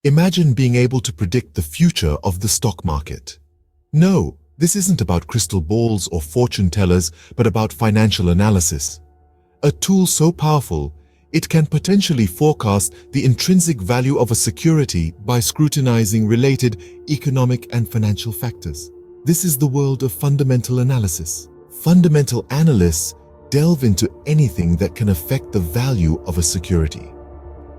Imagine being able to predict the future of the stock market. No, this isn't about crystal balls or fortune tellers, but about financial analysis. A tool so powerful, it can potentially forecast the intrinsic value of a security by scrutinizing related economic and financial factors. This is the world of fundamental analysis. Fundamental analysts delve into anything that can affect the value of a security.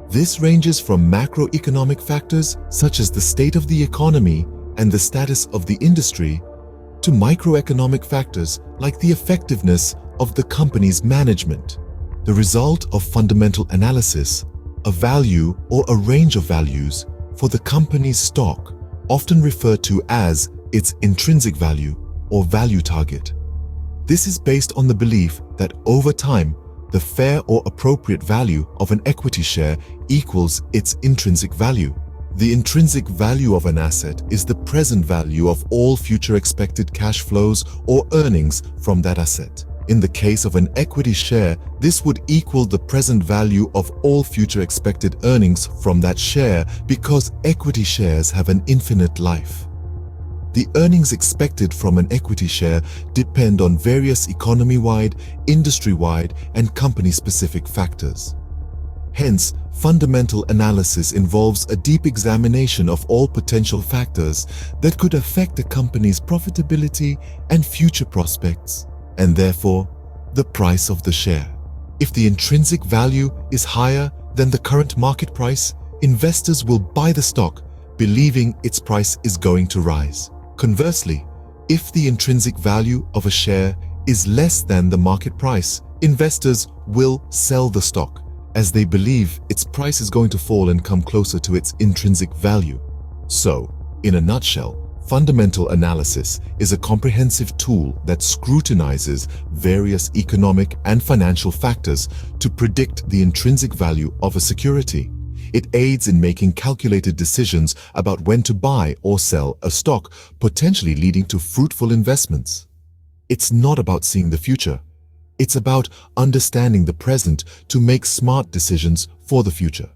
This ranges from macroeconomic factors such as the state of the economy and the status of the industry to microeconomic factors like the effectiveness of the company's management. The result of fundamental analysis, a value or a range of values for the company's stock, often referred to as its intrinsic value or value target. This is based on the belief that over time, the fair or appropriate value of an equity share equals its intrinsic value. The intrinsic value of an asset is the present value of all future expected cash flows or earnings from that asset. In the case of an equity share, this would equal the present value of all future expected earnings from that share because equity shares have an infinite life. The earnings expected from an equity share depend on various economy-wide, industry-wide, and company-specific factors. Hence, fundamental analysis involves a deep examination of all potential factors that could affect a company's profitability and future prospects, and therefore, the price of the share. If the intrinsic value is higher than the current market price, investors will buy the stock, believing its price is going to rise. Conversely, if the intrinsic value of a share is less than the market price, investors will sell the stock, as they believe its price is going to fall and come closer to its intrinsic value. So, in a nutshell, fundamental analysis is a comprehensive tool that scrutinizes various economic and financial factors to predict the intrinsic value of a security. It aids in making calculated decisions about when to buy or sell a stock, potentially leading to fruitful investments. It's not about seeing the future. It's about understanding the present to make smart decisions for the future.